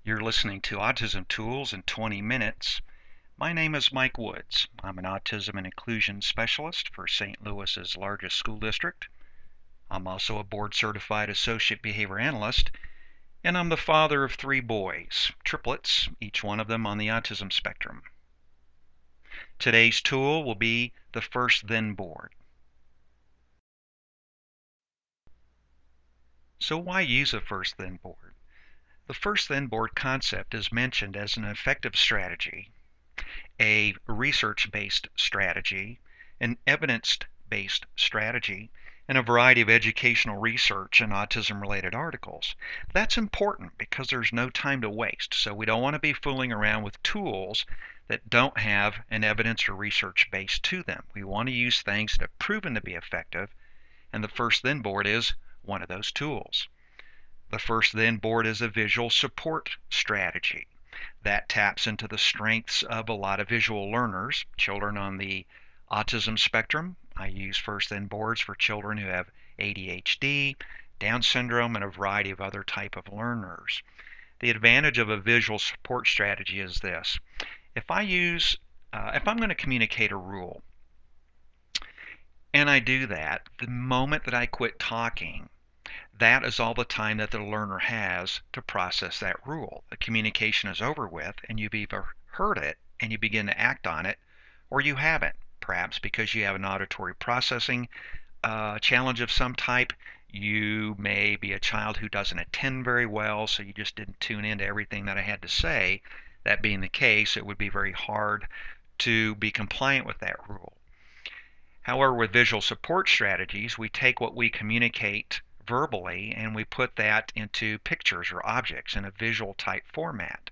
You're listening to Autism Tools in 20 Minutes. My name is Mike Woods. I'm an autism and inclusion specialist for St. Louis's largest school district. I'm also a board-certified associate behavior analyst, and I'm the father of 3 boys, triplets, each one of them on the autism spectrum. Today's tool will be the First Then board. So why use a First Then board? The First Then board concept is mentioned as an effective strategy, a research-based strategy, an evidence-based strategy, and a variety of educational research and autism-related articles. That's important because there's no time to waste, so we don't want to be fooling around with tools that don't have an evidence or research base to them. We want to use things that have proven to be effective, and the First Then board is one of those tools. The First Then board is a visual support strategy that taps into the strengths of a lot of visual learners, children on the autism spectrum. I use First Then boards for children who have ADHD, Down syndrome, and a variety of other type of learners. The advantage of a visual support strategy is this. If I'm going to communicate a rule, and I do that, the moment that I quit talking, that is all the time that the learner has to process that rule. The communication is over with, and you've either heard it and you begin to act on it, or you haven't, perhaps because you have an auditory processing challenge of some type. You may be a child who doesn't attend very well, so you just didn't tune into everything that I had to say. That being the case, it would be very hard to be compliant with that rule. However, with visual support strategies, we take what we communicate verbally and we put that into pictures or objects in a visual type format.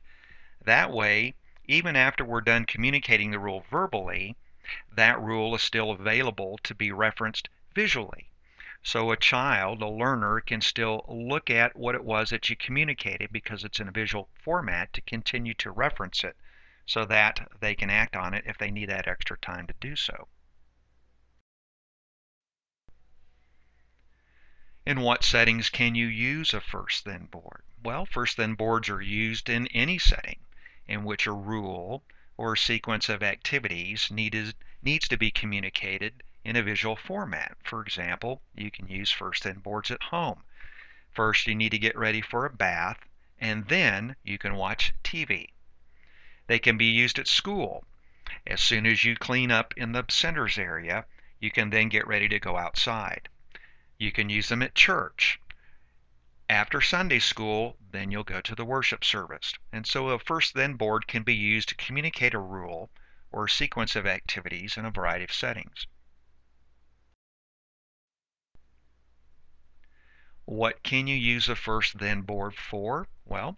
That way, even after we're done communicating the rule verbally, that rule is still available to be referenced visually. So a child, a learner, can still look at what it was that you communicated because it's in a visual format to continue to reference it so that they can act on it if they need that extra time to do so. In what settings can you use a First Then board? Well, First Then boards are used in any setting in which a rule or a sequence of activities needs to be communicated in a visual format. For example, you can use First Then boards at home. First, you need to get ready for a bath, and then you can watch TV. They can be used at school. As soon as you clean up in the centers area, you can then get ready to go outside. You can use them at church. After Sunday school, then you'll go to the worship service. And so a First Then board can be used to communicate a rule or a sequence of activities in a variety of settings. What can you use a First Then board for? Well,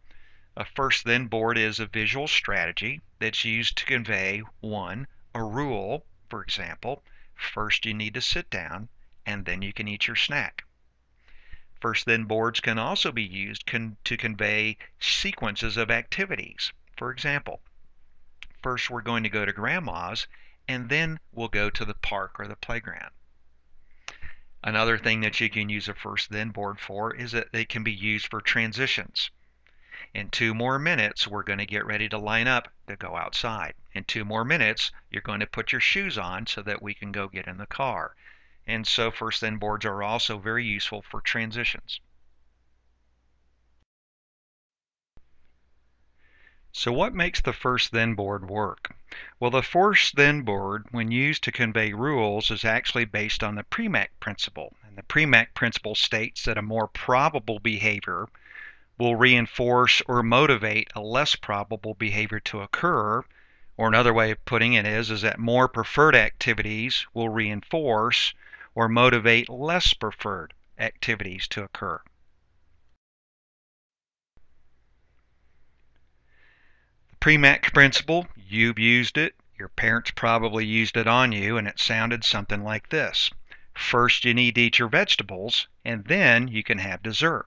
a First Then board is a visual strategy that's used to convey, one, a rule. For example, first you need to sit down, and then you can eat your snack. First Then boards can also be used to convey sequences of activities. For example, first we're going to go to Grandma's, and then we'll go to the park or the playground. Another thing that you can use a First Then board for is that they can be used for transitions. In 2 more minutes, we're going to get ready to line up to go outside. In 2 more minutes, you're going to put your shoes on so that we can go get in the car. And so First Then boards are also very useful for transitions. So what makes the First Then board work? Well, the First Then board, when used to convey rules, is actually based on the Premack principle. And the Premack principle states that a more probable behavior will reinforce or motivate a less probable behavior to occur. Or another way of putting it is that more preferred activities will reinforce or motivate less preferred activities to occur. The Premack principle, you've used it, your parents probably used it on you, and it sounded something like this. First you need to eat your vegetables, and then you can have dessert.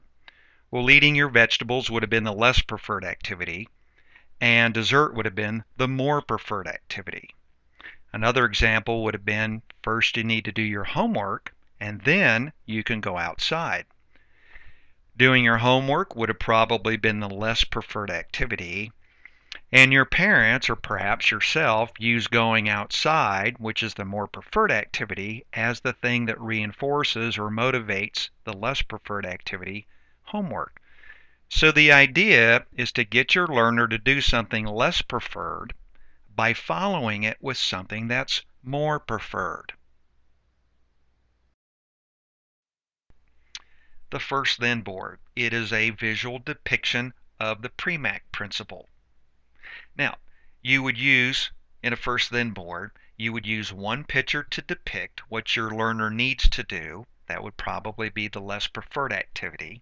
Well, eating your vegetables would have been the less preferred activity, and dessert would have been the more preferred activity. Another example would have been, first you need to do your homework, and then you can go outside. Doing your homework would have probably been the less preferred activity. And your parents, or perhaps yourself, use going outside, which is the more preferred activity, as the thing that reinforces or motivates the less preferred activity, homework. So the idea is to get your learner to do something less preferred by following it with something that's more preferred. The first then board. It is a visual depiction of the Premack principle. Now, you would use, in a first then board, you would use one picture to depict what your learner needs to do. That would probably be the less preferred activity.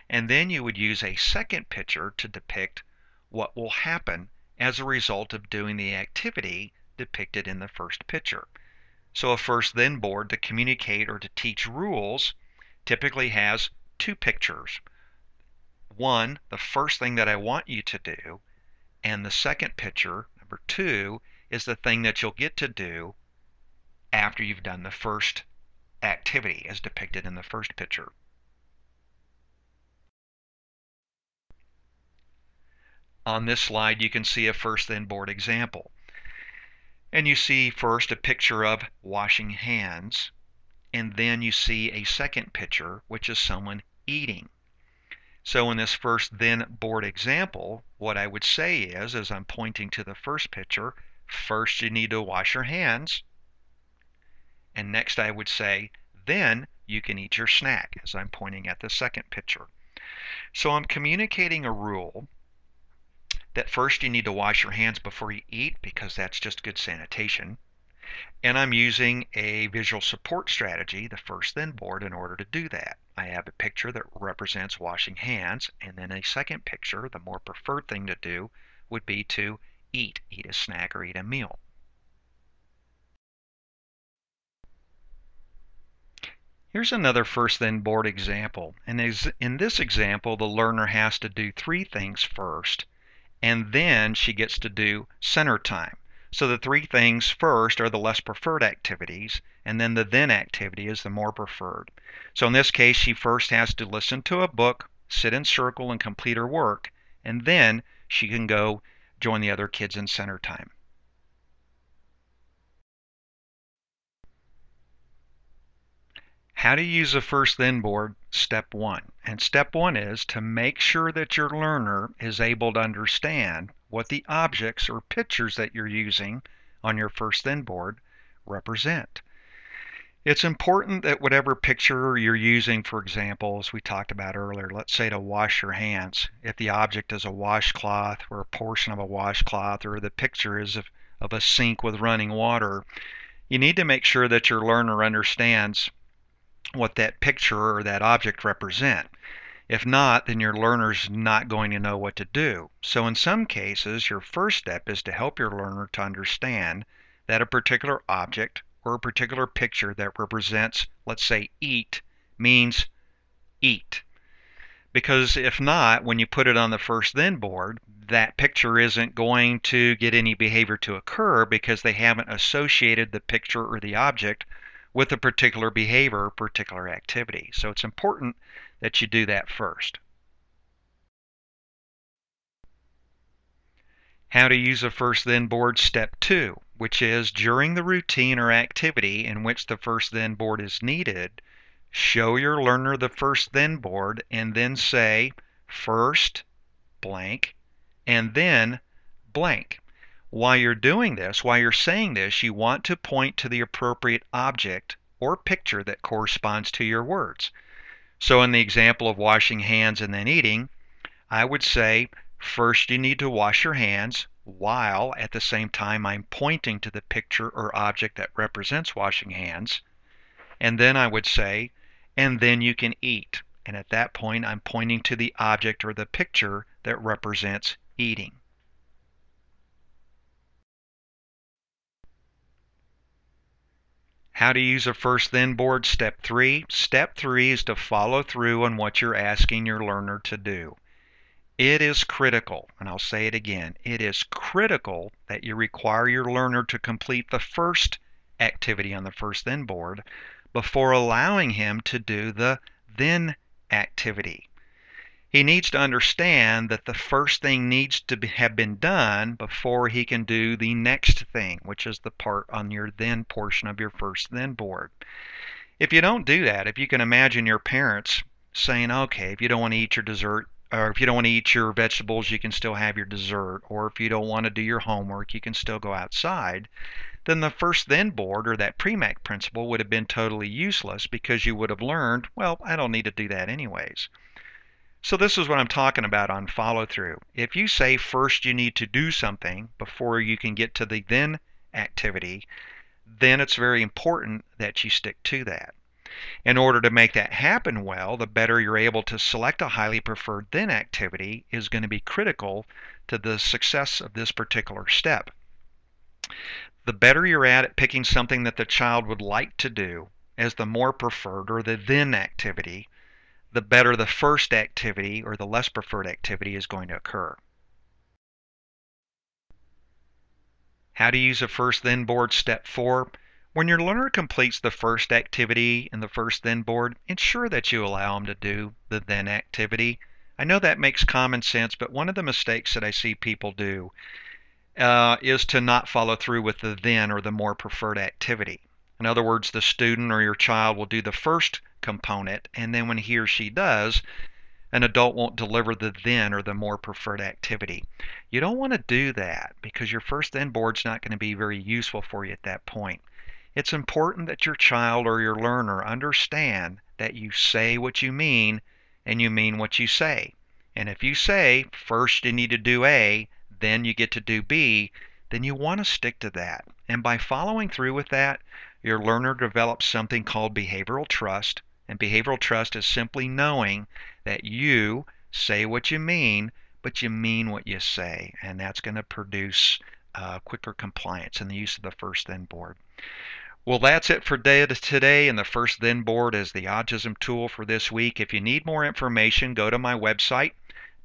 And then you would use a second picture to depict what will happen as a result of doing the activity depicted in the first picture. So a first then board to communicate or to teach rules typically has two pictures. One, the first thing that I want you to do, and the second picture, number 2, is the thing that you'll get to do after you've done the first activity as depicted in the first picture. On this slide, you can see a first then board example. And you see first a picture of washing hands, and then you see a second picture, which is someone eating. So in this first then board example, what I would say is, as I'm pointing to the first picture, first you need to wash your hands. And next I would say, then you can eat your snack, as I'm pointing at the second picture. So I'm communicating a rule that first you need to wash your hands before you eat, because that's just good sanitation. And I'm using a visual support strategy, the first then board, in order to do that. I have a picture that represents washing hands, and then a second picture, the more preferred thing to do, would be to eat a snack or eat a meal. Here's another first then board example. And in this example, the learner has to do 3 things first, and then she gets to do center time. So the 3 things first are the less preferred activities, and then the then activity is the more preferred. So in this case, she first has to listen to a book, sit in circle, and complete her work, and then she can go join the other kids in center time. How to use a first then board, step 1. And step 1 is to make sure that your learner is able to understand what the objects or pictures that you're using on your first then board represent. It's important that whatever picture you're using, for example, as we talked about earlier, let's say to wash your hands, if the object is a washcloth or a portion of a washcloth, or the picture is of a sink with running water, you need to make sure that your learner understands what that picture or that object represent. If not, then your learner's not going to know what to do. So in some cases, your first step is to help your learner to understand that a particular object or a particular picture that represents, let's say, eat, means eat. Because if not, when you put it on the first then board, that picture isn't going to get any behavior to occur because they haven't associated the picture or the object with a particular behavior or particular activity. So it's important that you do that first. How to use a first then board, step 2, which is during the routine or activity in which the first then board is needed, show your learner the first then board and then say first blank and then blank. While you're doing this, while you're saying this, you want to point to the appropriate object or picture that corresponds to your words. So in the example of washing hands and then eating, I would say, first you need to wash your hands, while at the same time I'm pointing to the picture or object that represents washing hands. And then I would say, and then you can eat. And at that point, I'm pointing to the object or the picture that represents eating. How to use a first then board, step 3. Step 3 is to follow through on what you're asking your learner to do. It is critical, and I'll say it again, it is critical that you require your learner to complete the first activity on the first then board before allowing him to do the then activity. He needs to understand that the first thing needs to have been done before he can do the next thing, which is the part on your then portion of your first then board. If you don't do that, if you can imagine your parents saying, okay, if you don't want to eat your dessert, or if you don't want to eat your vegetables, you can still have your dessert, or if you don't want to do your homework, you can still go outside, then the first then board, or that pre-MAC principle, would have been totally useless because you would have learned, well, I don't need to do that anyways. So this is what I'm talking about on follow through. If you say first you need to do something before you can get to the then activity, then it's very important that you stick to that. In order to make that happen well, the better you're able to select a highly preferred then activity is going to be critical to the success of this particular step. The better you're at picking something that the child would like to do as the more preferred or the then activity, the better the first activity or the less preferred activity is going to occur. How to use a first then board. Step 4. When your learner completes the first activity in the first then board, ensure that you allow them to do the then activity. I know that makes common sense, but one of the mistakes that I see people do is to not follow through with the then or the more preferred activity. In other words, the student or your child will do the first component, and then when he or she does, an adult won't deliver the then or the more preferred activity. You don't want to do that because your first then board's not going to be very useful for you at that point. It's important that your child or your learner understand that you say what you mean and you mean what you say. And if you say first you need to do A, then you get to do B, then you want to stick to that. And by following through with that, your learner develops something called behavioral trust. And behavioral trust is simply knowing that you say what you mean, but you mean what you say. And that's going to produce quicker compliance in the use of the first then board. Well, that's it for today, and the first then board is the autism tool for this week. If you need more information, go to my website,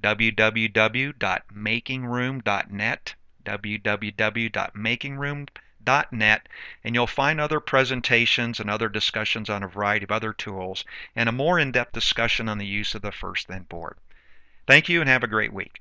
www.makingroom.net, www.makingroom.net, and you'll find other presentations and other discussions on a variety of other tools and a more in-depth discussion on the use of the first then board. Thank you and have a great week.